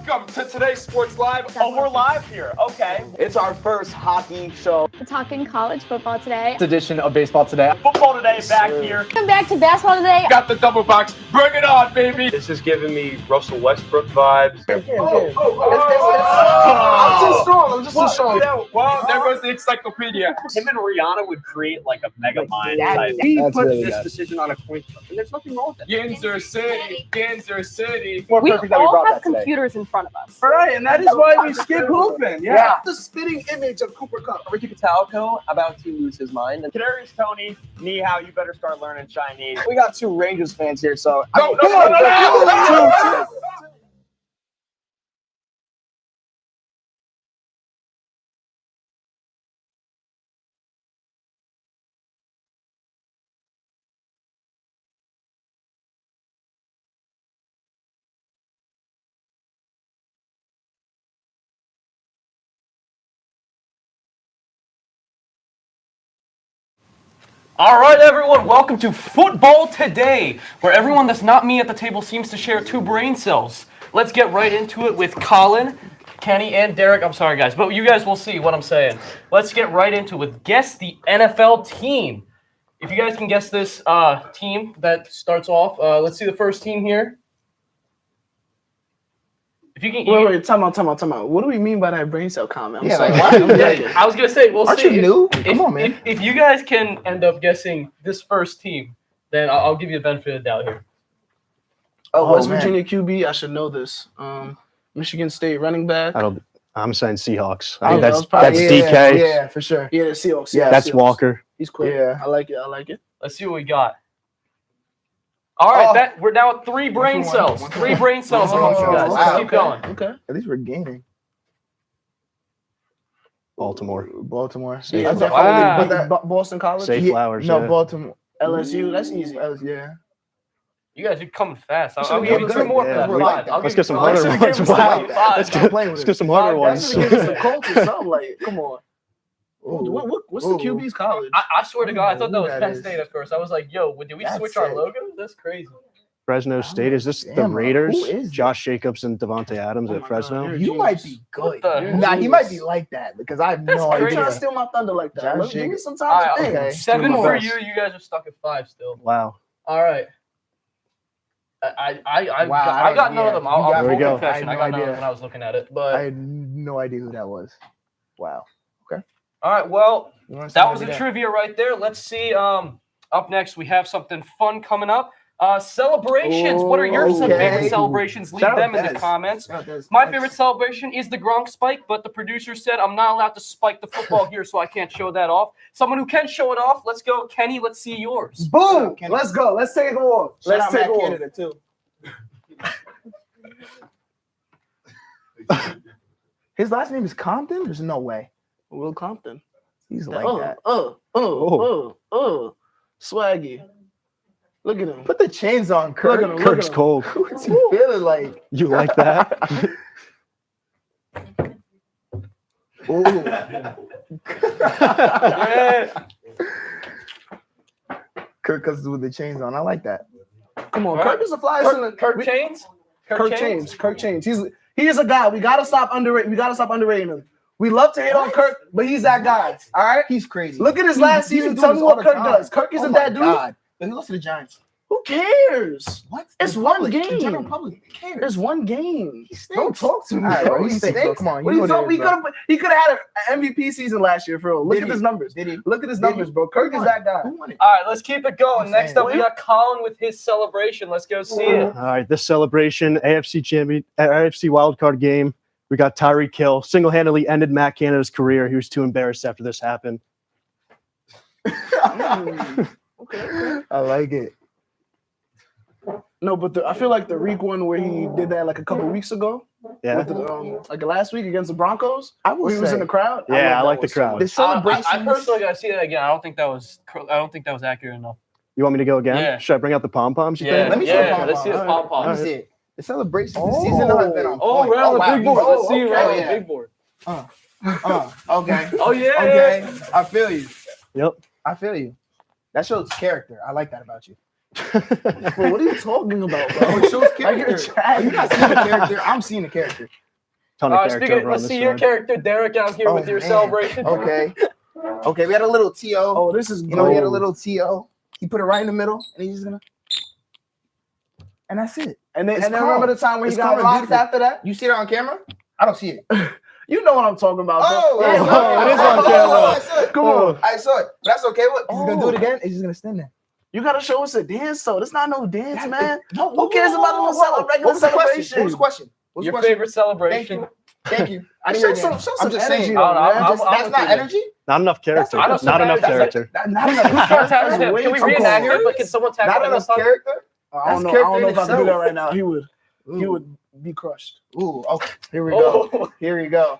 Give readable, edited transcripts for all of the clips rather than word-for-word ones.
Welcome to today's Sports Live. Oh, we're live here. Okay. It's our first hockey show. We're talking college football today. This edition of Baseball Today. Football Today back here. Come back to basketball today. Got the double box. Bring it on, baby. This is giving me Russell Westbrook vibes. I'm too strong. I'm just too strong. Yeah, well, there goes the encyclopedia. Him and Rihanna would create like a mega mind type. He That's put really this good. decision on a coin flip, and there's nothing wrong with that. Ginzer City, Ginzer City. More We perfect that we all brought have that today. computers in front of us. All right, and that is why we skip hooping. Yeah. The spitting image of Cooper Cup. Ricky Patalco about to lose his mind. And Kadarius Toney, Ni Hao, you better start learning Chinese. We got two Rangers fans here, so No. All right, everyone, welcome to Football Today, where everyone that's not me at the table seems to share two brain cells. Let's get right into it with Colin, Kenny, and Derek. I'm sorry, guys, but you guys will see what I'm saying. Let's get right into it with Guess the NFL Team. If you guys can guess this team that starts off, let's see the first team here. If you can, Wait, time out. What do we mean by that brain cell comment? I'm Yeah, sorry. like, I was gonna say, we'll Aren't see. you new? If, Come on, man. If you guys can end up guessing this first team, then I'll give you the benefit of the doubt here. West man. Virginia QB. I should know this. Michigan State running back. I'm saying Seahawks. Oh, I think that was probably- that's DK. Yeah, for sure. Yeah, the Seahawks. Yeah, That's Seahawks. Walker. He's quick. Yeah. I like it. Let's see what we got. All right, Oh. we're now at three brain for one, cells. one for Three one. brain cells amongst you guys. Let's keep going. Okay. At least we're gaining. Baltimore. Baltimore. Safe. That's Wow. definitely- But the Boston College. Safe Yeah, Flowers. No, yeah. Baltimore. LSU. That's easy. Yeah. You guys are coming fast. I'll Should've give you given two us- more yeah, for that. we- Five. I'll Let's give get some you harder five. ones. Let's give Wow. you five. Let's Stop playing with get it. some harder Five, ones. Give us some Colts or something. Like, come on. Ooh. What's the QB's college? I swear to God, I thought that was That Penn is- State at first. I was like, yo, did we That's switch our it. logo? That's crazy. Fresno State. Is this the Damn, Raiders? who is Josh Jacobs and Devontae Adams Oh at my Fresno. God, You might be good. What the- Nah, he might be like that because I have That's no crazy. You're trying idea. to steal my thunder like that. Josh Give me Jacobs. some All time right, to think. okay. Seven Doing my for best. you. You guys are stuck at five still. Wow. All right. I Wow, got none of them. you I'll got full me. There we go. confession. I I had got no none of them idea. when I was looking at it. But I had no idea who that was. Wow. all right, well, You wanna that say was the that? trivia right there. Let's see. Up next, we have something fun coming up. Celebrations. What are your Okay. favorite celebrations? Leave Shout out them in the Dez. comments. Shout out Dez. My That's- favorite celebration is the Gronk spike, but the producer said I'm not allowed to spike the football here, so I can't show that off. Someone who can show it off. Let's go, Kenny. Let's see yours. Boom! Kenny. Let's go. Let's take a walk. Shout Let's out take Matt a walk. Canada too. His last name is Compton? There's no way. Will Compton. He's like that. Swaggy. Look at him. Put the chains on, Kirk. Look at him. Kirk's cold. What's he feeling like? You like that? Ooh. Kirk comes with the chains on. I like that. Come on. All right. Kirk is the flyest. Kirk Chains. Kirk Chains. He is a guy. We gotta stop underrating. him. We love to hit on Kirk, but he's that guy. All right. He's crazy. Look at his He- last he season. do Tell this me all what the Kirk time. does. Kirk isn't Oh my that dude. God. But he lost to the Giants. Who cares? What? It's The one public, the game. general public. Who cares? There's one game. He stinks. Don't talk to me, All right, bro. bro, He he stinks, bro. stinks. Come on, you What know are you what it talking- is, bro. He could have had an MVP season last year, bro. Look Did at he? his numbers. Did he? Look at his Did numbers, he? bro. Kirk is that guy. Who won it? All right, let's keep it going. I'm Next saying. up, we got Colin with his celebration. Let's go see it. All right. This celebration, AFC wildcard game. We got Tyreek Hill single-handedly ended Matt Canada's career. He was too embarrassed after this happened. Okay. I like it. No, but I feel like the Reek one where he did that like a couple weeks ago, Yeah. with the, like last week against the Broncos, I will where he was say, in the crowd. Yeah, I love like that the one so crowd. much. the celebration. I personally gotta see that again. I don't think that was accurate enough. You want me to go again? Yeah. Should I bring out the pom-poms? You Yeah, think? Let me see the yeah. pom-pom. Let's see the All pom Let pom. me see it. The celebrations this season have been on Oh, point. we're on the wow. big board. Let's see okay. right on the Yeah. big board. Okay. Oh yeah. Okay. I feel you. Yep. I feel you. That shows character. I like that about you. Bro, what are you talking about, bro? It shows I hear character. chat. You're not seeing the character. I'm seeing the character. Ton of character Speaking, over on let's this see your side. character, Derek, out here with your man. celebration. Okay. Okay, we had a little TO. Oh, this is You know, he had a gold. little TO. He put it right in the middle, and he's just gonna. And that's it. And then, It's and then calm. remember the time when It's he got calm and rocked beautiful. after that? You see it on camera? I don't see it. You know what I'm talking about. bro. Oh, Yeah, yeah, oh, it is on I camera. saw it. Come on. I saw it. But that's okay. What? He's gonna do Oh. it again. He's just gonna stand there. You gotta show us a dance, so it's not no dance, That- man. No, Who cares about a little regular What was the question? celebration? What was the question? What's Your the question? favorite Thank celebration. you. Thank you. I Show didn't hear some- that. show I'm some just energy, saying. though, man. That's I'm not with you. energy. Not enough character. I don't Not enough that's character. Not Who's enough trying to tackle That's him? way Can we too reenact cold. it? But can someone tackle Not him this enough time? character. I don't know. I character don't know in if I can do that itself. right now. He would Ooh. be crushed. Ooh. Okay. Here we go. Oh. Here we go.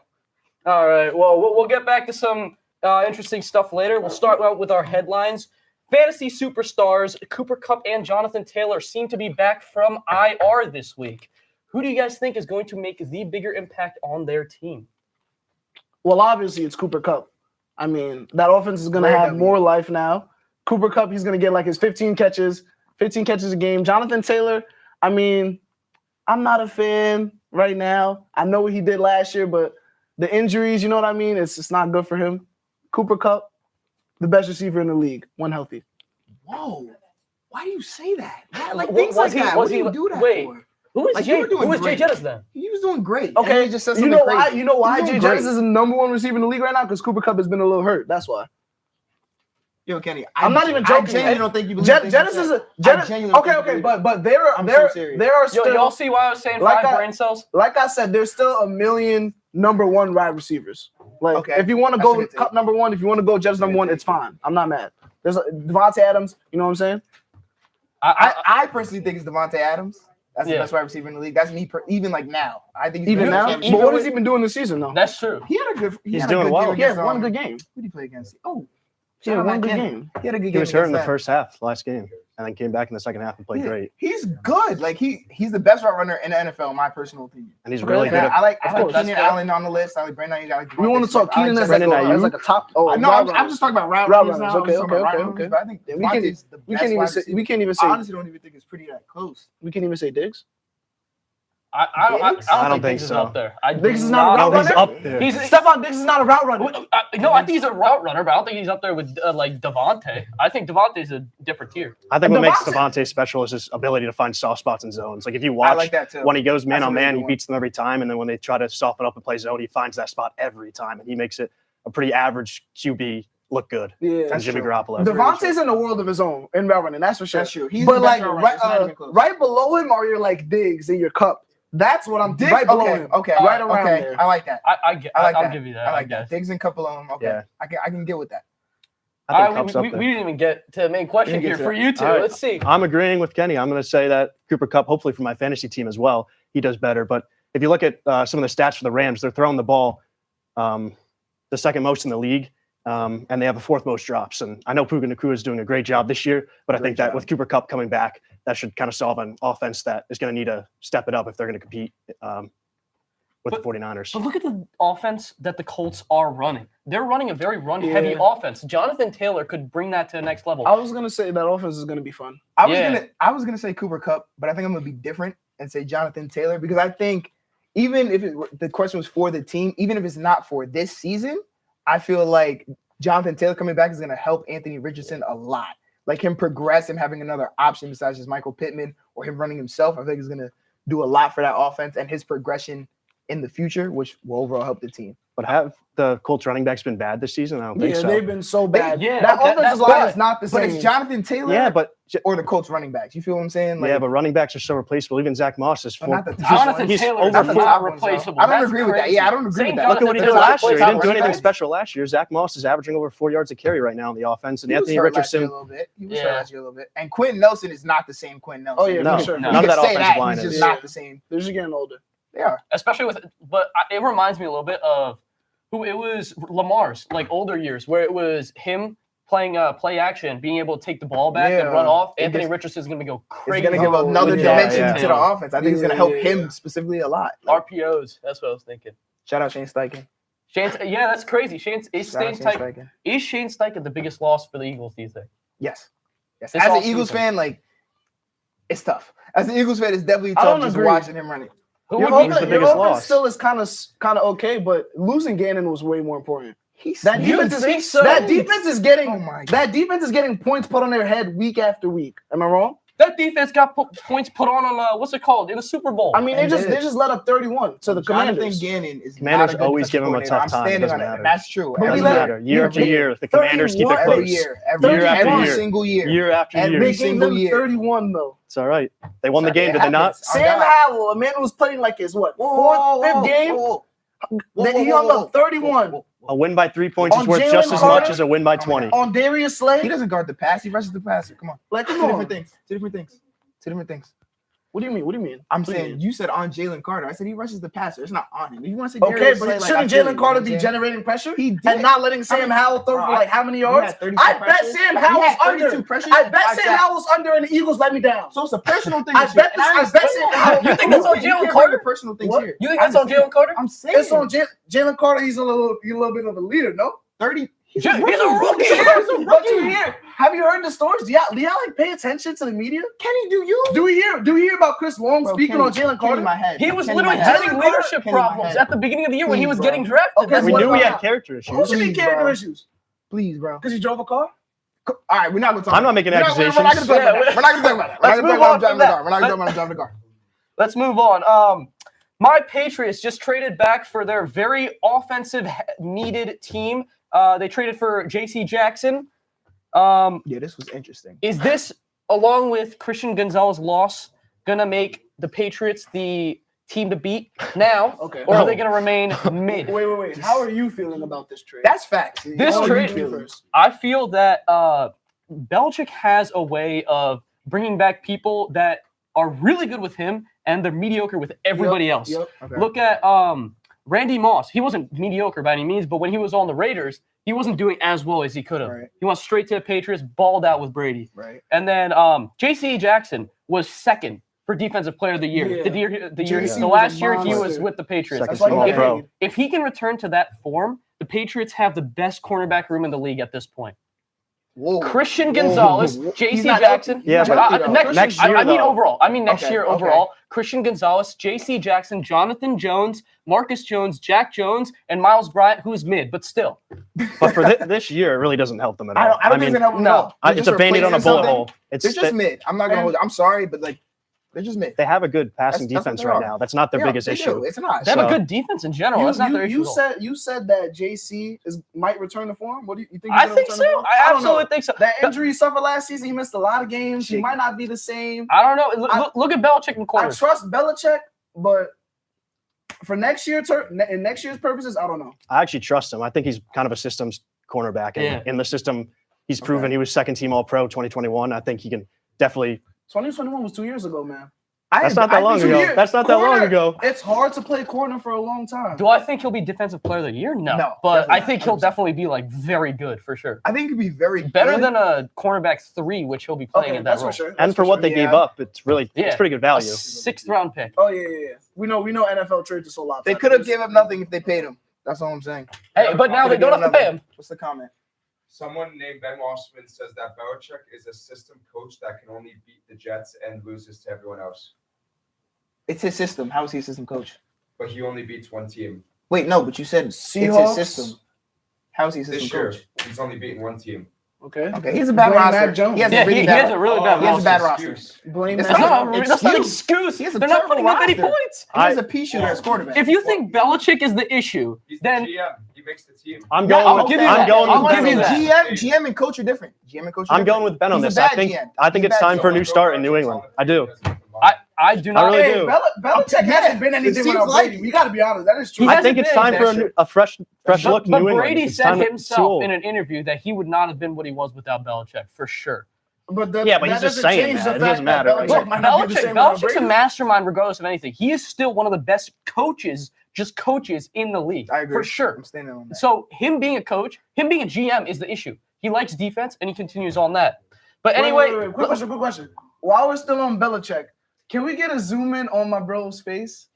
All right. Well, we'll get back to some interesting stuff later. We'll start out with our headlines. Fantasy superstars Cooper Kupp and Jonathan Taylor seem to be back from IR this week. Who do you guys think is going to make the bigger impact on their team? Well, obviously it's Cooper Kupp. I mean, that offense is gonna Rare have W. more life now. Cooper Kupp, he's gonna get like his 15 catches a game. Jonathan Taylor, I mean, I'm not a fan right now. I know what he did last year, but the injuries, you know what I mean? It's not good for him. Cooper Kupp, the best receiver in the league, when healthy. Whoa. Why do you say that? Yeah, like Was things like he- that. was What do he- you do that wait. for? Who is Like, you Jay? were doing Who is Jay great. Jettis then? He was doing great. Okay, And he just said you something know crazy. why? You know why He's Jay doing Jettis great. is the number one receiver in the league right now? Because Cooper Kupp has been a little hurt. That's why. Yo, Kenny, I'm not even I joking, genuinely man. don't think you believe Jettis things like is that. a I Jettis. genuinely Okay, think you okay, believe but there I'm there so serious. there are Yo, still y'all see why I was saying Like 5 I- brain cells? like I said, there's still a million number one wide receivers. Like Okay, if you want to that's a go good take. Cup number one, if you want to go Jettis number one, it's fine. I'm not mad. There's Devontae Adams. You know what I'm saying? I personally think it's Devontae Adams. That's the Yeah. best wide receiver in the league. That's me, even like now. I think he's Even better now. than But Cam. what has he been doing this season though? That's true. He had a good. He He's had doing a good well. game He had against, one good game. Who did he play against? Oh, He had shout out one Matt good Cannon. game. He had a good game. He was hurt in the against them. first half last game, and then came back in the second half and played Yeah. great. He's good. Like he's the best route runner in the NFL, in my personal opinion. And he's Okay, really okay. good. And I like Of course. Keenan That's Allen on the list. I like Brandon. You got We want to talk Keenan as like, Brendan as Ayuk. like a top. Oh, No, route I'm just talking about route Route runners now. runners. I'm just Okay, talking about okay, route okay. runners, But I think Yeah, we can't- Devontae's the we best can't even wide say receiver. we can't even I say honestly don't even think it's pretty that close. we can't even say Diggs. I Diggs? don't think think Diggs is so. up there. I Diggs do is not a route No, he's runner? up there. He's Stephon Diggs is not a route runner. no, I think he's a route runner, but I don't think he's up there with like Devontae. I think Devontae's a different tier. I think what makes Devontae- Devontae special is his ability to find soft spots in zones. Like if you I watch like that too. when he goes man That's a on really man, good he one. beats them every time. And then when they try to soften up and play zone, he finds that spot every time, and he makes it a pretty average QB look good. Yeah. And Jimmy true. Garoppolo. Devontae's in a world of his own in route running, that's for sure. That's true. He's But the like best route runner. right, It's not even close. right below him are your like Diggs and your Cup. That's what I'm Diggs? right below okay, him. okay, right around okay. there. I like that. I I like I'll that. give you that. I like guess. that. Diggs and couple of them. Okay, Yeah. I can get with that. I think Kupp's up we there. didn't even get to the main question Didn't get here to for that. you two. All right. Let's see. I'm agreeing with Kenny. I'm going to say that Cooper Kupp, hopefully for my fantasy team as well, he does better. But if you look at some of the stats for the Rams, they're throwing the ball the second most in the league, and they have the fourth most drops. And I know Puka Nacua is doing a great job this year, but I think that with Cooper Kupp coming back, that should kind of solve an offense that is going to need to step it up if they're going to compete with the 49ers. But look at the offense that the Colts are running. They're running a very run-heavy Yeah. offense. Jonathan Taylor could bring that to the next level. I was gonna say that offense is gonna be fun. I was Yeah. gonna say Cooper Kupp, but I think I'm gonna be different and say Jonathan Taylor because I think even if the question was for the team, even if it's not for this season, I feel like Jonathan Taylor coming back is gonna help Anthony Richardson a lot. Like him progress, him having another option besides just Michael Pittman or him running himself, I think is gonna do a lot for that offense and his progression in the future, which will overall help the team. But have the Colts running backs been bad this season? I don't think Yeah, so. they've been so bad. yeah, that okay, offensive that's line good. is not the But same. it's Jonathan Taylor Yeah, but or the Colts running backs. You feel what I'm saying? yeah, but running backs are so replaceable. Even Zach Moss is But not the top Jonathan ones. he's Taylor over is the four- not top ones, though. replaceable. I don't That's agree with that. crazy. Yeah, I don't agree Saying with that. Look at what he did Jonathan last year. He Taylor's didn't do not anything replaceable. special last year. Zach Moss is averaging over 4 yards a carry right now in the offense, and He was Anthony hurt last year Richardson. a little bit. He was Yeah. hurt last year a little bit. And Quentin Nelson is not the same Quentin Nelson. Oh, yeah, No, for sure. none You of can that say offensive that. line He's is. just not the same. They're just getting older. They are. Especially it reminds me a little bit of who it was Lamar's like older years where it was him playing play action, being able to take the ball back and Yeah. run off. It Anthony just- Richardson's gonna go It's crazy. going to give Oh, another yeah, dimension yeah. to the offense. I think it's going to help Yeah. him specifically a lot. Like, RPOs. That's what I was thinking. shout out Shane Steichen. Yeah, that's crazy. Shane Shout out Shane Steichen. Is Shane Steichen the biggest loss for the Eagles, do you think? Yes. Yes. This As an offseason. Eagles fan, like It's tough. As an Eagles fan, it's definitely I tough don't just agree. watching him running. Who Your would be the offense, biggest your offense loss? still is kind of okay, but losing Gannon was way more important. That You defense, think is, so? that defense is getting Oh my that defense is getting points put on their head week after week. Am I wrong? That defense got points put on what's it called in the Super Bowl. I mean, they And just this. let up 31 to the Jonathan Commanders. Gannon is Commanders not a good always defensive give him a coordinator. tough I'm time. It standing doesn't on it, matter. and that's true. But we Doesn't let- matter. Year after year, the Commanders keep it 31 close. Every year. Year after Every year. single year. Year after And year. They Every gave single them year. 31 though. It's all right. They won the game, did they not? Sam Howell, a man who was playing like his fourth, fifth game. He hung up 31 A win by 3 points is On worth Jalen just as Carter? much as a win by 20. on Darius Slay. He doesn't guard the pass. He rushes the passer. Come on. Like, Two come on. different things. Two different things. Two different things. What do you mean? What do you mean? I'm What do you saying mean? you said on Jalen Carter. I said he rushes the passer. It's not on him. If you want to say Okay, Darius but Slay, like, shouldn't I feel Jalen you, Carter you be know what I'm saying? generating pressure He did. and not letting Sam Howell throw for like how many yards? He had 32 I bet pressures. Sam He Howell's had 32 under. pressures. I bet Like Sam that. Howell's under, and the Eagles let me down. So it's a personal thing. I this bet year, and this- I bet Sam Howell. You think that's on You Jalen can't Carter? bring the personal things What? here. You think that's on Jalen Carter? I'm saying It's on Jalen Carter. He's a little bit of a leader, no? 30. He's a rookie. But you hear? Have you heard the stories? Do y'all like pay attention to the media? Kenny, do you? Do we hear about Chris Long Bro, speaking Kenny- on Jalen Kenny Carter? in my head. He was Kenny literally in my head. having Jalen Carter- leadership Kenny in my problems head. at the beginning of the year when he Please, was bro. getting drafted. Okay, That's We what knew we about- had character issues. Who should be Please, character bro. issues? Please, bro. Because he drove a car? All right, we're not gonna talk. I'm not making We're not accusations. gonna talk about that. Yeah, We're not gonna talk about that. let's We're not move gonna on talk from about that. We're not gonna talk about driving the car. Let's move on. My Patriots just traded back for their very offensive needed team. They traded for J.C. Jackson. Yeah, this was interesting. Is this, along with Christian Gonzalez's loss, gonna make the Patriots the team to beat now, Okay. or are No. they gonna remain mid? Wait. How are you feeling about this trade? That's facts. This How are you trade- feeling first? I feel that Belichick has a way of bringing back people that are really good with him and they're mediocre with everybody else. Yep. Okay. Look at Randy Moss. He wasn't mediocre by any means, but when he was on the Raiders, he wasn't doing as well as he could have. Right. He went straight to the Patriots, balled out with Brady. Right. And then J.C. Jackson was second for Defensive Player of the Year. Yeah. JC The was last a year he was monster. with the Patriots. Second That's why team he all got pro. paid. If he can return to that form, the Patriots have the best cornerback room in the league at this point. Whoa. Christian Whoa. Gonzalez, He's J.C. not Jackson. healthy. Yeah, He's not but- healthy, though. next year, I mean though. overall. I mean next Okay, year okay. overall. Christian Gonzalez, J.C. Jackson, Jonathan Jones, Marcus Jones, Jack Jones, and Miles Bryant, who's mid, but still. But for this year, it really doesn't help them at all. I don't think it's gonna help them no. at all. They're It's just a Band-Aid on a replacing bullet something. hole. They're just mid. I'm not gonna hold it. I'm sorry, but like they're just mid. They have a good passing That's what defense they right are. now. That's not their Yeah, biggest they issue. do. It's not. They have a So- good defense in general. That's not their issue. You said that JC might return to form. What do you think? I he's gonna think return to so. form? I don't know. absolutely think so. That injury he suffered last season, he missed a lot of games. He might not be the same. I don't know. Look at Belichick in the I corner. trust Belichick, but for next year, in next year's purposes, I don't know. I actually trust him. I think he's kind of a systems cornerback. And Yeah. in the system, he's proven he was second team All Pro 2021. I think he can definitely. 2021 was 2 years ago, man. That's not that long ago. That's not that long ago. It's hard to play corner for a long time. Do I think he'll be Defensive Player of the Year? No. No, But definitely I think not. he'll definitely be like very good for sure. I think it could be very Better good. than a cornerback 3, which he'll be playing Okay, in that that's role. for sure. And That's for what sure. they gave up, it's really Yeah. it's pretty good A value. 6th-round pick. Oh yeah. We know NFL trades are so lopsided. They could have gave up nothing if they paid him. That's all I'm saying. Hey, but now they don't have to pay him. What's the comment? Someone named Ben Washman says that Belichick is a system coach that can only beat the Jets and loses to everyone else. It's his system. How is he a system coach? But he only beats one team. Wait, no, but you said Seahawks? it's his system. How is he a system This year, coach? he's only beaten one team. Okay. Okay, he has a bad Blame roster. Mac Jones. He has Yeah, a really he bad has a really bad He has a bad roster. roster. Blame It's that. That's not- not, it's that's not an huge. excuse. He has a They're not terrible putting up any roster. points. He has a pea shooter as quarterback. If you think Belichick is the issue, He's the then GM. He makes the team. I'm Yeah, going. I'll with, give you I'm that. going I'll with give Ben you on that. this. GM and coach are different. GM and coach are I'm going different. with Ben on He's this. a I bad think GM. I think He's it's a bad time for a GM. new start in New England. I do. I do not. really Hey, do. Belichick hasn't been anything It seems without like Brady. We got to be honest. That is true. He I hasn't think it's been time for a fresh look in But New England. Brady It's said time to himself fuel. in an interview that he would not have been what he was without Belichick, for sure. But Yeah, but he's just saying that. It doesn't matter, right? Look, might not be the same without Belichick's a Brady. mastermind regardless of anything. He is still one of the best coaches in the league, I agree. for sure. I'm standing on that. So him being a coach, him being a GM is the issue. He likes defense, and he continues on that. But anyway, Wait. Quick question. While we're still on Belichick, can we get a zoom in on my bro's face?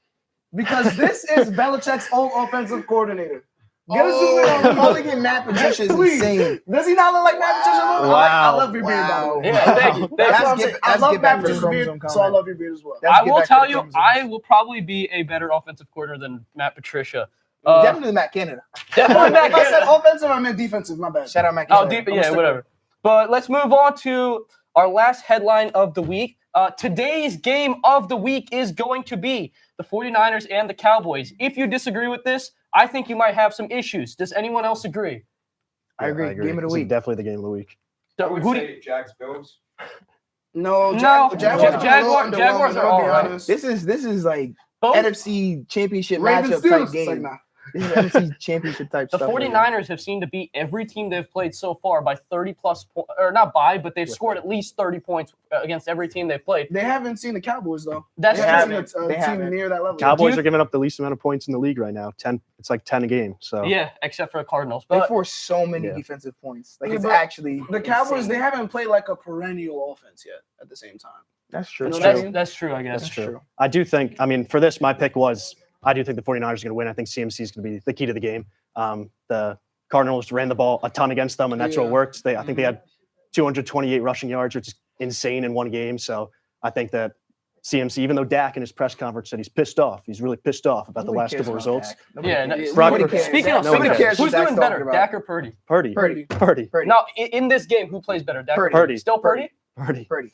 Because this is Belichick's old offensive coordinator. Get a zoom in on calling him Matt Patricia is Please. insane. Does he not look like Matt Patricia? I love your beard, by the way. Yeah, thank you. That's That's what I'm get- saying. I that's love get back Matt to the Patricia's beard, chromosome so I comment. love your beard as well. That's I get will back to tell the you, chromosomes. I will probably be a better offensive coordinator than Matt Patricia. Definitely Matt Canada. Definitely Matt If I said Canada. offensive, I meant defensive. My bad. Shout out Matt Oh, Canada. deep, yeah, whatever. But let's move on to our last headline of the week. Today's game of the week is going to be the 49ers and the Cowboys. If you disagree with this, I think you might have some issues. Does anyone else agree? I agree. Game of the This is week. definitely the game of the week. I would Who do say Jags Bills. No, No, Jaguars Jaguars are all right. This is like both NFC championship Ravens matchup type Steelers. It's like, game. nah. This is NFC championship type The stuff. 49ers have seemed to beat every team they've played so far by 30-plus points. Or not by, but they've scored at least 30 points against every team they've played. They haven't seen the Cowboys, though. That's They true. haven't seen They a team haven't. near that level. Cowboys are giving up the least amount of points in the league right now. 10. It's like 10 a game. So Yeah, except for the Cardinals. They But force so many Yeah. defensive points. Like Yeah, it's but actually The Cowboys, insane. they haven't played like a perennial offense yet at the same time. That's true. You know That's what I true. mean? that's true, I guess. That's That's true. true. I do think, I mean, for this, my pick was I do think the 49ers are going to win. I think CMC is going to be the key to the game. The Cardinals ran the ball a ton against them, and that's what Yeah. worked. I think they had 228 rushing yards, which is insane in one game. So I think that CMC, even though Dak in his press conference said he's pissed off, he's really pissed off about the Nobody last cares couple about results. Dak. Nobody Yeah, cares. Brock- Nobody cares. Speaking of, Nobody cares who's what Dak's doing better, talking about. Dak or Purdy? Purdy. Purdy. Purdy. Purdy. Now, in this game, who plays better, Dak or Purdy. Purdy? Still Purdy? Purdy. Purdy.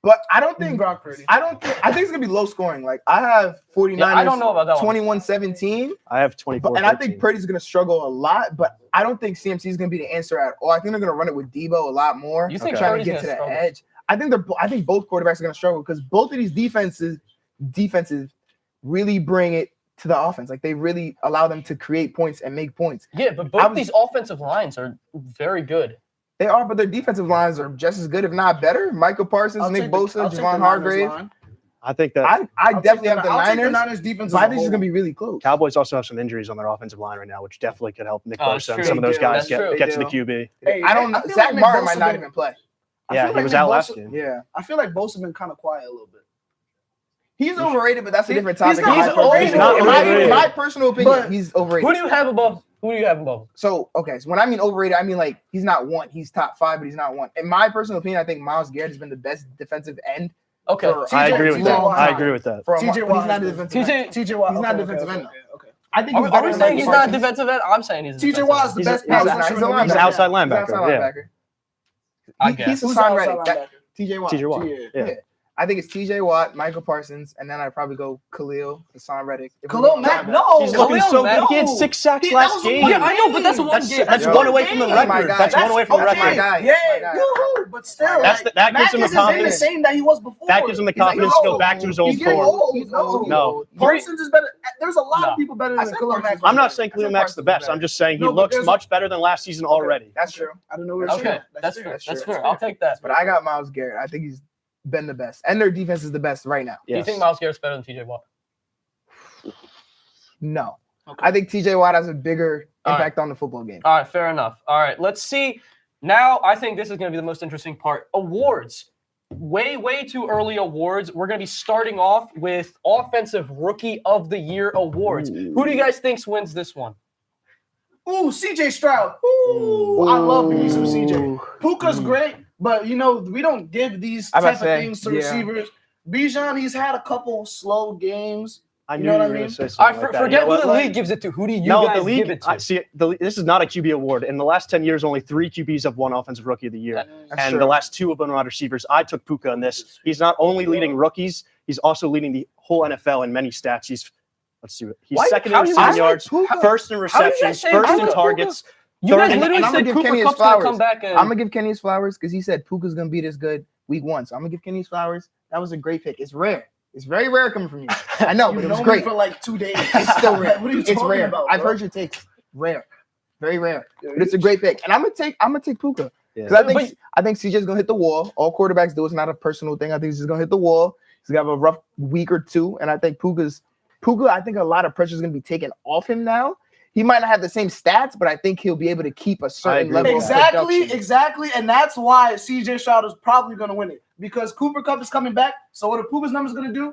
But I don't think Brock Purdy. I think it's gonna be low scoring. Like I have 49ers Yeah, I don't know about that one. 21-17. I have 24. And I think Purdy's going to struggle a lot, but I don't think CMC is going to be the answer at all. I think they're going to run it with Debo a lot more. You think trying to Purdy's get to gonna the struggle? edge. I think both quarterbacks are going to struggle because both of these defenses really bring it to the offense. Like they really allow them to create points and make points. Yeah, but both these offensive lines are very good. They are, but their defensive lines are just as good, if not better. Michael Parsons, Nick Bosa, Javon Hargrave. I think that I definitely have the Niners. defense. But I think it's going to be really close. Cowboys also have some injuries on their offensive line right now, which definitely could help Nick Oh, that's Bosa and true. some of those They do. guys That's true. get to the They QB. Hey, I don't know. feel Zach like Nick Martin Bosa might not been- even play. I Yeah, feel he like was Nick out last Bosa- game. Yeah. I feel like Bosa been kind of quiet a little bit. He's overrated, but that's a different He's topic. not In my overrated. personal- He's not in overrated. my personal opinion, But he's overrated. Who do you have above? So, okay, so when I mean overrated, I mean like he's not one. He's top 5, but he's not one. In my personal opinion, I think Myles Garrett has been the best defensive end. Okay. for I a agree with that. long I time. agree with that. For a TJ but Watt he's not a is defensive TJ end. TJ Watt. He's not okay, defensive okay, end, okay. I think Are he's we better saying than he's Michael not Parsons. defensive end? I'm saying he's a TJ defensive Watt end. is the He's a- best he's a- pass he's a rusher in the linebacker. He's league. an outside He's an linebacker. outside Yeah. linebacker. I guess. He's Who's Hassan the Reddick. outside That- TJ Watt. TJ Watt. Yeah. Yeah. I think it's TJ Watt, Michael Parsons, and then I'd probably go Khalil, Hassan Reddick. If Khalil we- Mack, no. He's looking Khalil so Mack. good. He had 6 sacks That last was a game. one Yeah, I know, but that's one That's game. one away from the That's my record. guy. That's one away from the That's my record. guy. Yeah, That's my guy. yoo-hoo, but still, That gives Mack him the isn't the confidence. same that he was before. That gives him the He's like, confidence to no, go back to his old he's getting form. old. No. No. Parsons is better. There's a lot No. of people better I than said Khalil Mack. Parsons. I'm not saying Khalil said Mack's the Parsons best. better. I'm just saying he No, but looks there's- much better than last season already. That's true. I don't know where Okay, that's true. fair. That's That's true. fair. I'll take that. But I got Myles Garrett. I think he's been the best. And their defense is the best right now. Do you Yes. think Myles Garrett's better than TJ Watt? No. Okay. I think TJ Watt has a bigger All impact on the football game. All right, fair enough. All right, let's see. Now, I think this is going to be the most interesting part. Awards. Way too early awards. We're going to be starting off with Offensive Rookie of the Year awards. Who do you guys think wins this one? Ooh, CJ Stroud. Ooh, I love me some CJ. Puka's great, but you know we don't give these I was type of about to say, things to yeah. receivers. Bijan, he's had a couple slow games. I You knew know you what I were going mean? to say All something right, like that. forget You know who what, the like- league gives it to. Who do you No, guys the league. give it to? This is not a QB award. In the last 10 years, only 3 QBs have won Offensive Rookie of the Year, That's and true. the last 2 have been wide receivers. I took Puka on this. He's not only leading rookies, he's also leading the whole NFL in many stats. He's Why- second how in do you receiving guys yards, like Puka? first in How do you guys receptions, say first in Puka? targets. You guys third in- literally and I'm said gonna give Cooper Kenny his Cup's going to flowers. come back and I'm gonna give Kenny his flowers because he said Puka's gonna be this good week 1. So I'm gonna give Kenny his flowers. That was a great pick. It's rare. It's very rare coming from you. I know, but You it was know me great. for like 2 days. It's still rare. What are you It's talking rare. about? I've bro? heard your takes. Rare, very rare. Yeah, But it's a great pick, and I'm gonna take Puka because I think CJ's gonna hit the wall. All quarterbacks do. It's not a personal thing. I think he's just gonna hit the wall. He's gonna have a rough week or 2, and I think Puka. I think a lot of pressure is gonna be taken off him now. He might not have the same stats, but I think he'll be able to keep a certain agree level with of that. production. Exactly, and that's why CJ Stroud is probably going to win it because Cooper Kupp is coming back. So what are Puka's numbers going to do?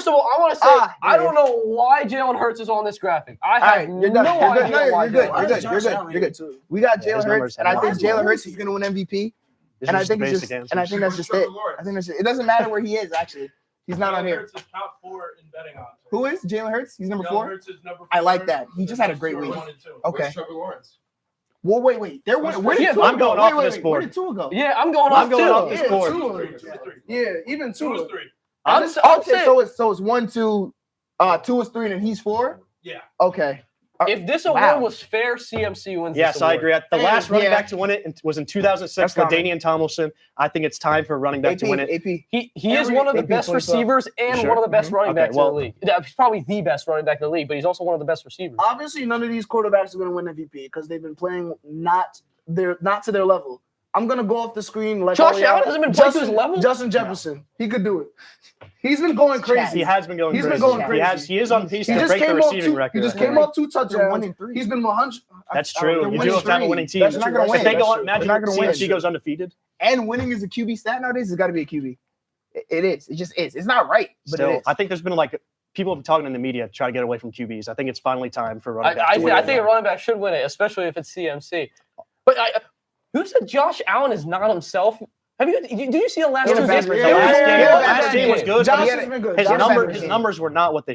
First of all, I want to say I don't know why Jalen Hurts is on this graphic. I All have right, you're no done. idea why You're good. Jalen Hurts- You're good. We got Yeah, his Jalen numbers Hurts, and I have think not Jalen been Hurts is going to win MVP. And I just think it's basic just, and I answers. think that's just it. I think that's it doesn't matter where he is actually. He's not on here. Top 4 in betting odds. Who is Jalen Hurts? He's number Jalen 4. Hurts is number 4. I like that. He just had a great week. 1 and 2. Okay. Where's Trevor Lawrence? Well, wait. There went. Where did Yeah, Tua I'm go? going off Wait, this wait, board. Where did Tua go? Yeah, I'm going I'm off going too. off this board. Yeah, even Two is two. 3. Okay, so it's 1, 2. 2 is 3, and then he's 4. Yeah. Okay. If this Wow. award was fair, CMC wins. Yes, this I award. agree. The last running Yeah. back to win it was in 2006 That's with common. Danian Tomlinson. I think it's time for a running back to win it. AP. He is Every- one of the AP best 25. receivers and Sure. one of the best running Okay, backs well- in the league. Yeah, he's probably the best running back in the league, but he's also one of the best receivers. Obviously, none of these quarterbacks are going to win MVP because they've been playing not to their level. I'm going to go off the screen like Josh Allen hasn't been playing to his level? Justin Jefferson, he could do it. He's been going crazy. He has been going He's crazy. been going crazy. He is on pace He to just break the came off receiving two. record. He just I think. came off 2 They're touchdowns. 1 and 3. He's been 100. That's They're true. You winning do have to have a 3. winning team. That's not gonna If win. they go, That's imagine true. They're not gonna CMC win. goes undefeated. And winning is a QB stat nowadays. It's got to be a QB. It is. It just is. It's not right, but Still, it is. I think there's been like people have been talking in the media to try to get away from QBs. I think it's finally time for running backs I to win think, I it. think a running back should win it, especially if it's CMC. But who said Josh Allen is not himself? Did you see the last He two had a games? bad The game. last Yeah, game, yeah, the yeah, last yeah, game was yeah. good. Josh but has been good. His Josh has been his good. numbers were not what they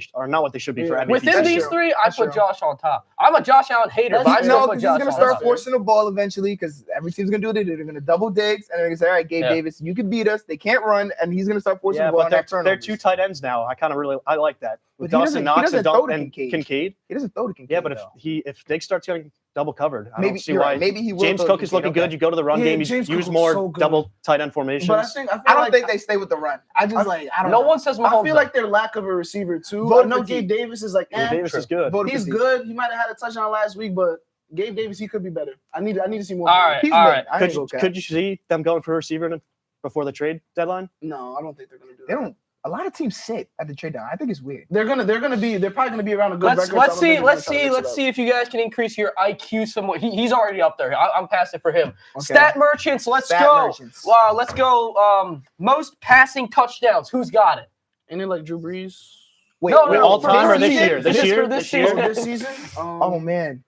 should be for MVP. Within That's these true. 3, I That's put true. Josh on top. I'm a Josh Allen hater, but I still No, put because he's Josh gonna on start top. forcing the ball eventually. Because every team's gonna do it. They're gonna double digs, and they're gonna say, "All right, Gabe Yeah. Davis, you can beat us." They can't run, and he's gonna start forcing Yeah, the ball. but And have they're turnovers. 2 tight ends now. I like that. With But he Dawson doesn't- he Knox doesn't throw to and Kincaid. Kincaid. He doesn't throw to Kincaid. Yeah, but though. if they start getting double covered, I maybe don't see you're why. right. Maybe he will. James throw to Cook is Kincaid. looking good. Okay. You go to the run Yeah, game. James Use Cook more was so good. double tight end formations. But I feel I don't like, think they stay with the run. I don't No know. one says Mahomes. I feel like their lack of a receiver too. Vote I know for T. Gabe Davis is like, Davis is good. Vote he's for T. good. He might have had a touchdown last week, but Gabe Davis, he could be better. I need to see more. All from him. right, He's all mid. right. I ain't gonna cap. Could you see them going for a receiver before the trade deadline? No, I don't think they're gonna do that. They don't. A lot of teams sit at the trade down. I think it's weird. They're probably gonna be around a good Let's record. so I don't think they're gonna try to mix it let's up. see if you guys can increase your IQ somewhat. He's already up there. I'm past it for him. Okay. Stat merchants, let's Stat go. merchants. Wow, let's go. Most passing touchdowns. Who's got it? Ain't it like Drew Brees? Wait, No, wait, no, all for time or this this season. year? This This year? for this This year? season. This season? Oh man.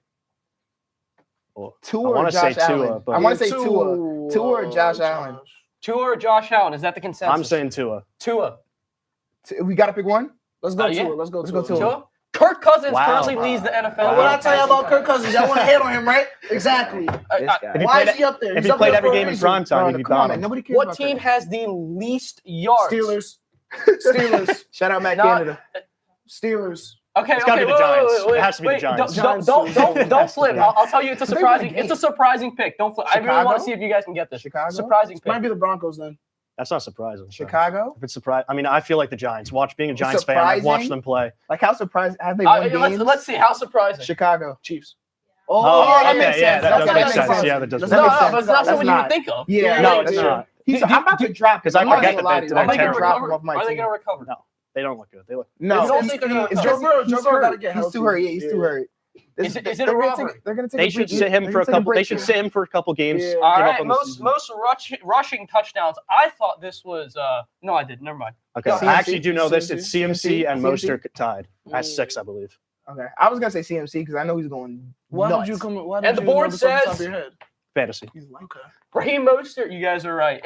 Tua I or wanna say Josh Tua, Allen? but- I want to say Tua. Tua or Josh Allen? Tua or Josh Allen? Is that the consensus? I'm saying Tua. Tua. We got to pick one. Let's go Yeah. to it. Let's go Let's to go it. to it. Tua. Kirk Cousins Wow. currently leads the NFL. What I tell you about Kirk Cousins? Y'all want to hate on him, right? Exactly. This If he Why played is he up there? If He's he up played there every for a game in reason. prime time, No, he'd no, be come on, man. dominant. Nobody cares What about team Kirk. has the least yards? Steelers. Steelers. Shout out Matt Not- Canada. Steelers. Okay, It's gotta okay, be the wait, Giants. wait, wait, wait. It has to be the Wait, Giants. Don't flip. I'll tell you, it's a They win surprising. the It's a game. surprising pick. Don't flip. I really want Chicago? to see if you guys can get this. Chicago? Surprising pick. Might be the Broncos then. That's not surprising. so. Chicago. If it's surprise, I mean, I feel like the Giants. Being a It's Giants fan, I've watched surprising. them play. Like how surprised have they won games? Let's see. How surprising. Chicago. Chiefs. Oh, yeah, that okay, makes yeah, sense. that Okay, does make that sense. makes Yeah, sense. that does. That No, makes no, sense. but it's not That's someone you would not. think of. Yeah, No, that's it's true. not. I'm about to drop 'Cause it. I I'm not forget gonna lie that to you. they're I'm not gonna terrible. drop him off my Are they team. going to recover? No, they don't look good. They look. No, You don't think they're gonna it's recover? just- Joe Burrow gotta get He's healthy. too hurt. Yeah, he's too Yeah. hurt. Is it a They're gonna robbery? take- They're gonna take. They a should break. sit him They're for a gonna take couple. They break should here. sit him for a couple games. Yeah. give All up right, on the most season. rushing touchdowns. I thought this was no, I didn't. Never mind. Okay, CMC, I actually do know this. It's CMC, CMC and CMC. Mostert tied at 6, I believe. Okay, I was gonna say CMC because I know he's going. Why nuts. did you come? Why And did the you board know this off the top says- of your head? Fantasy. Okay. Raheem Mostert, you guys are right.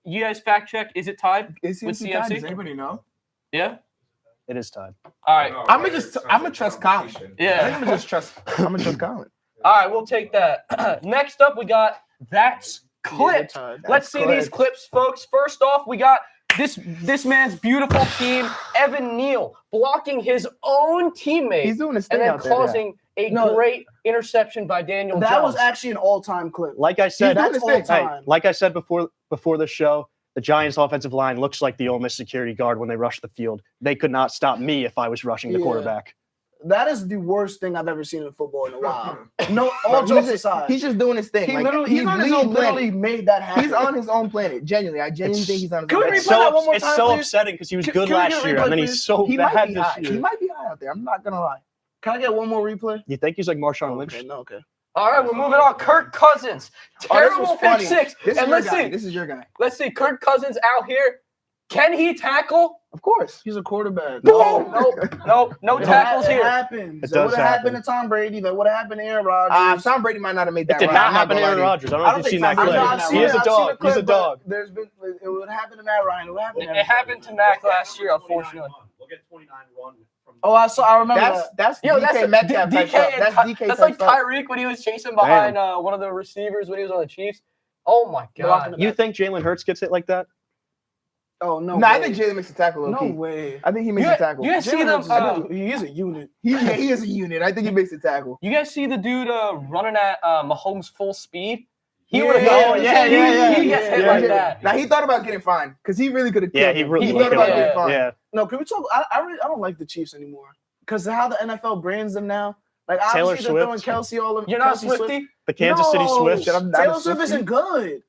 You guys fact check. Is it tied? Is With CMC tied? CMC? Does anybody know? Yeah. It is tied. All right. No, I'm gonna it just. sounds I'm gonna like trust competition. Colin. Yeah. I'm gonna just trust. I'm gonna trust Colin. All right, we'll take that. Next up, we got That's Clipped. Let's see these clips, folks. First off, we got this man's beautiful team, Evan Neal, blocking his own teammate He's doing his and thing then out there. yeah. causing a No. great interception by Daniel That Jones. was actually an all-time clip. Like I said, doing That's his all thing. hey, time. like I said before the show, the Giants' offensive line looks like the Ole Miss security guard when they rush the field. They could not stop me if I was rushing the Yeah. quarterback. That is the worst thing I've ever seen in football in a while. No, Bro, all jokes aside. He's just doing his thing. He Like, literally, he's he on his own literally planet. made that happen. He's on his own planet. Genuinely, I genuinely think he's on his Can own we planet. replay that one more It's time, so please? upsetting because he was Can- good can we get last a year, replay, and then please? he's so He might bad be this high. year. He might be high out there. I'm not gonna lie. Can I get one more replay? You think he's like Marshawn Lynch? Okay, no, okay. All right, we're moving on. Kirk Cousins, Oh, this terrible was pick funny. six. This is And your let's guy. see, This is your guy. let's see. Kirk Cousins out here. Can he tackle? Of course. He's a quarterback. No tackles It here. happens. It That does would have happened happen. to Tom Brady. That would have happened to Aaron Rodgers. Tom Brady might not have made It that did right. not I'm happen to gonna Aaron lie to you. Rodgers. I don't know if you've seen that I've clip. seen He is a the dog. He's a clip, but dog. There's been it would happen to Matt Ryan. It would happen. To It happened to Mac last year, unfortunately. We'll get 29 run from. Oh, I remember that. That's Yo, DK Metcalf type stuff. That's DK That's type like stuff. Tyreek when he was chasing behind one of the receivers when he was on the Chiefs. Oh my God! You think Jalen Hurts gets hit like that? Oh no. No, I way. think Jalen makes a tackle. No low-key. way. I think he makes a tackle. You guys see Jalen them? Hurts he is a unit. He is a unit. I think he makes a tackle. You guys see the dude running at Mahomes full speed? He Yeah, would have yeah, He gets hit yeah, like yeah. that. Now he thought about getting fined because he really could have killed Yeah, he him. really he would thought about kill him. getting fined. Yeah. No, can we talk? I don't like the Chiefs anymore because how the NFL brands them now. Like Taylor obviously they're throwing Swift. Kelsey all of. You're not Kelsey Swift. Swifty? The Kansas City No, Swifts. Shut up. Not Taylor a Swift Swiftie. isn't good.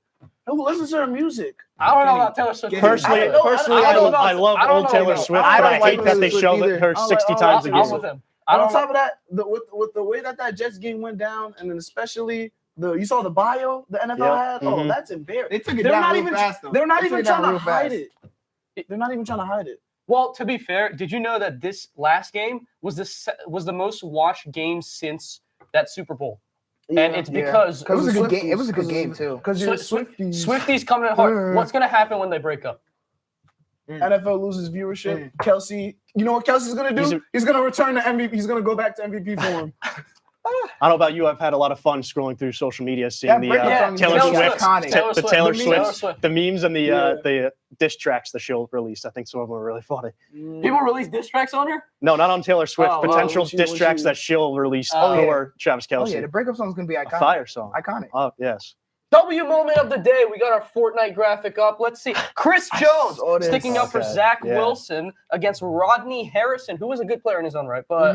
Who listens to her music? I don't know about Taylor Swift. Personally, I don't know. personally, I don't know. I love I don't old know Taylor either. Swift, I but don't I like hate that they Taylor show Swift either. her I don't 60 like- times a I'm game. with him. And on top of that, with the way that Jets game went down, and then especially you saw the bio the NFL Yep. had. Oh, Mhm. that's embarrassing. They took it They're down not real even. fast, though. They're not They even took it down trying to real fast. hide it. They're not even trying to hide it. Well, to be fair, did you know that this last game was the most watched game since that Super Bowl? And it's because It was a good Swifties, game. It was a good game too. Because you're Swift- Swifties. Swifties coming in hard. What's gonna happen when they break up? NFL loses viewership. Kelsey, you know what Kelsey's gonna do? He's gonna return to MVP. He's gonna go back to MVP form. I don't know about you. I've had a lot of fun scrolling through social media, seeing That the breakup song is Taylor so Swift, iconic. Taylor the Swift. Taylor The Swift, Swift. the memes and Yeah. the diss tracks that she'll release. I think some of them are really funny. People release diss tracks on her? No, not on Taylor Swift. Oh, potential what she- diss what tracks she- that she'll release Oh, yeah. for Travis Oh Kelce. yeah, the breakup song is gonna be A iconic. fire song. Iconic. Oh yes. W moment of the day. We got our Fortnite graphic up. Let's see. Chris Jones saw this. sticking up for Okay, Zach yeah. Wilson against Rodney Harrison, who was a good player in his own right, but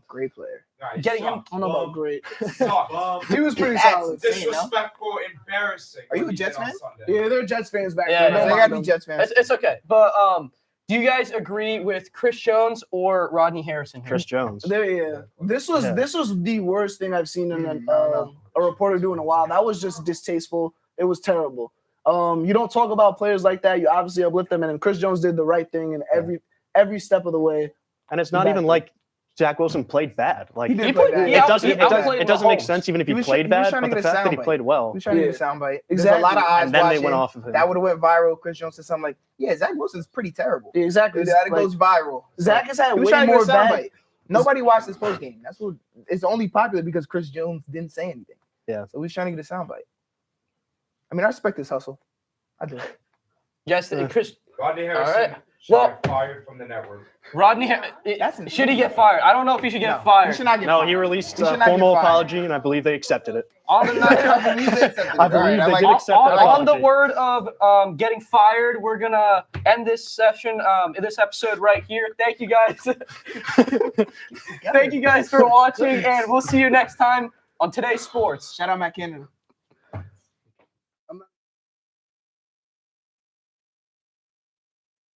Great player. getting him. I don't know about great. Sucked. He was pretty That's solid. insane. Disrespectful, embarrassing. Are you what a he Jets did on fan? Sunday. Yeah, they're Jets fans back Yeah, then. no, They Don't gotta mind be them. Jets fans. It's okay. But do you guys agree with Chris Jones or Rodney Harrison here? Chris Jones. This was the worst thing I've seen in no. a reporter do in a while. That was just distasteful. It was terrible. You don't talk about players like that. You obviously uplift them, and then Chris Jones did the right thing in every step of the way. And it's not even like Zach Wilson played bad. Like He did play bad. it doesn't make sense even if he He was played trying bad, to but get the a fact that he soundbite. played well. We're trying to get a Yeah. soundbite. Exactly. There's a lot of eyes And then they watching. went off of him. That would have went viral. Chris Jones said something like, "Yeah, Zach Wilson's pretty terrible." Yeah, exactly. That Like, goes viral. Zach has had He was way trying to more get a soundbite. bad. Nobody watched this post game. That's what it's only popular because Chris Jones didn't say anything. Yeah. So we was trying to get a soundbite. I mean, I respect this hustle. I do. Yes, Chris. Rodney Harrison right. should Well- get fired from the network. Rodney, That's insane. should he get fired? I don't know if he should get No, fired. He should not get No, fired. he released He a should not get formal fired. apology, and I believe they accepted it. On the night, I believe they accepted it. I believe All right, they like did it. accept that on the apology. word of getting fired, we're gonna end this session, this episode right here. Thank you guys. Thank you guys for watching, and we'll see you next time on Today's Sports. Shout out Matt Canada.